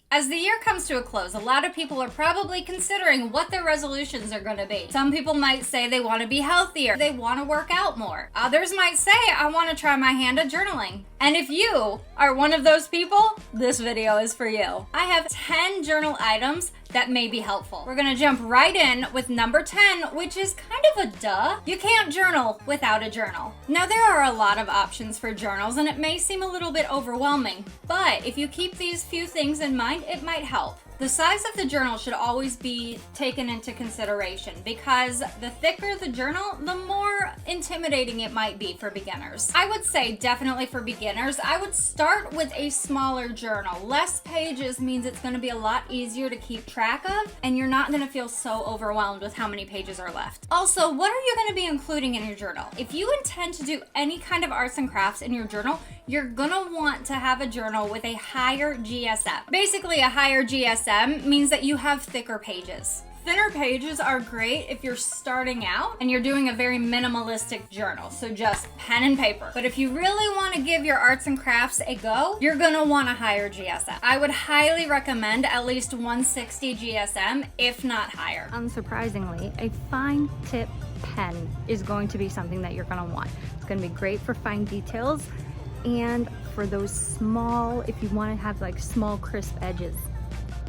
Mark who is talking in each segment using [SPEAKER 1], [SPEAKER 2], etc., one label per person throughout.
[SPEAKER 1] As the year comes to a close, a lot of people are probably considering what their resolutions are going to be. Some people might say they want to be healthier, they want to work out more. Others might say, I want to try my hand at journaling. And if you are one of those people, this video is for you. I have 10 journal items that may be helpful. We're gonna jump right in with number 10, which is kind of a duh. You can't journal without a journal. Now, there are a lot of options for journals, and it may seem a little bit overwhelming, but if you keep these few things in mind, it might help. The size of the journal should always be taken into consideration because the thicker the journal, the more intimidating it might be for beginners. I would say definitely for beginners, I would start with a smaller journal. Less pages means it's going to be a lot easier to keep track of, and you're not going to feel so overwhelmed with how many pages are left. Also, what are you going to be including in your journal? If you intend to do any kind of arts and crafts in your journal, you're gonna want to have a journal with a higher GSM. Basically, a higher GSM means that you have thicker pages. Thinner pages are great if you're starting out and you're doing a very minimalistic journal, so just pen and paper. But if you really want to give your arts and crafts a go, you're gonna want a higher GSM. I would highly recommend at least 160 GSM, if not higher.
[SPEAKER 2] Unsurprisingly, a fine tip pen is going to be something that you're gonna want. It's gonna be great for fine details and for those small, if you want to have like small crisp edges,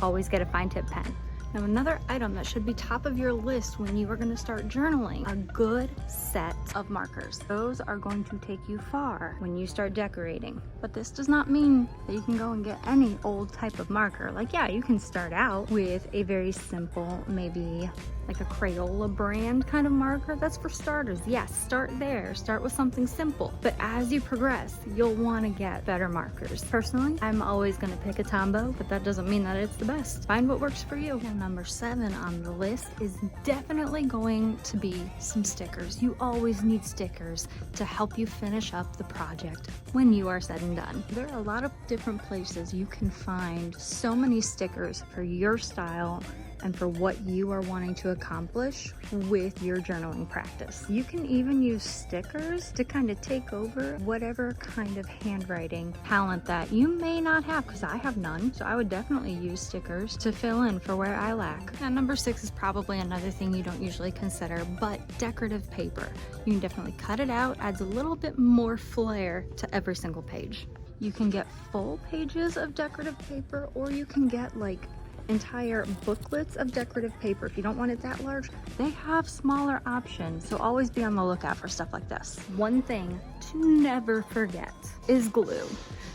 [SPEAKER 2] always get a fine tip pen. Now, another item that should be top of your list when you are going to start journaling, a good set of markers. Those are going to take you far when you start decorating. But this does not mean that you can go and get any old type of marker. Like, yeah, you can start out with a very simple, maybe like a Crayola brand kind of marker. That's for starters. Yes, start there. Start with something simple. But as you progress, you'll want to get better markers. Personally, I'm always going to pick a Tombow, but that doesn't mean that it's the best. Find what works for you. Now, number 7 on the list is definitely going to be some stickers. You always need stickers to help you finish up the project when you are said and done. There are a lot of different places you can find so many stickers for your style and for what you are wanting to accomplish with your journaling practice. You can even use stickers to kind of take over whatever kind of handwriting talent that you may not have, because I have none. So I would definitely use stickers to fill in for where I lack. Now, number 6 is probably another thing you don't usually consider, but decorative paper. You can definitely cut it out, adds a little bit more flair to every single page. You can get full pages of decorative paper, or you can get like entire booklets of decorative paper. If you don't want it that large, they have smaller options, so always be on the lookout for stuff like this. One thing to never forget is glue.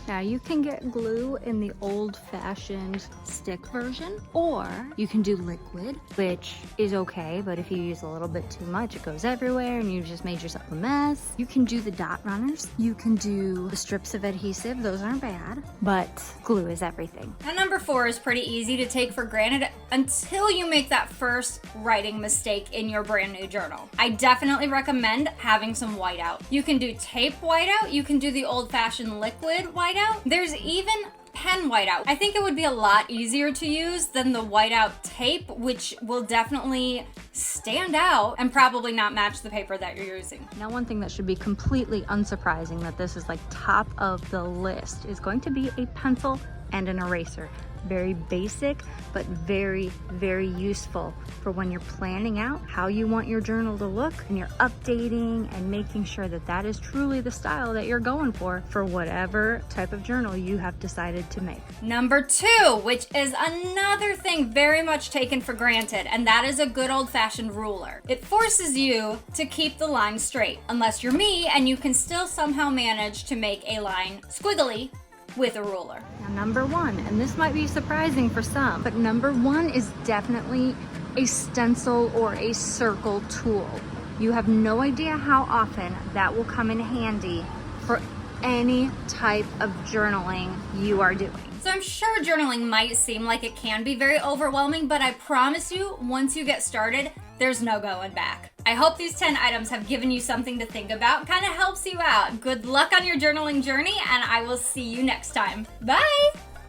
[SPEAKER 2] Now, you can get glue in the old-fashioned stick version, or you can do liquid, which is okay, but if you use a little bit too much, it goes everywhere and you just made yourself a mess. You can do the dot runners. You can do the strips of adhesive. Those aren't bad, but glue is everything.
[SPEAKER 1] Now, number 4 is pretty easy to take for granted until you make that first writing mistake in your brand new journal. I definitely recommend having some whiteout. You can do tape whiteout. You can do the old-fashioned liquid whiteout. There's even pen whiteout. I think it would be a lot easier to use than the whiteout tape, which will definitely stand out and probably not match the paper that you're using.
[SPEAKER 2] Now, one thing that should be completely unsurprising that this is like top of the list is going to be a pencil and an eraser. Very basic, but very, very useful for when you're planning out how you want your journal to look and you're updating and making sure that that is truly the style that you're going for whatever type of journal you have decided to make.
[SPEAKER 1] Number 2, which is another thing very much taken for granted, and that is a good old-fashioned ruler. It forces you to keep the line straight, unless you're me and you can still somehow manage to make a line squiggly with a ruler.
[SPEAKER 2] Now, number 1, and this might be surprising for some, but number 1 is definitely a stencil or a circle tool. You have no idea how often that will come in handy for any type of journaling you are doing.
[SPEAKER 1] So I'm sure journaling might seem like it can be very overwhelming, but I promise you, once you get started, there's no going back. I hope these 10 items have given you something to think about, kind of helps you out. Good luck on your journaling journey, and I will see you next time. Bye!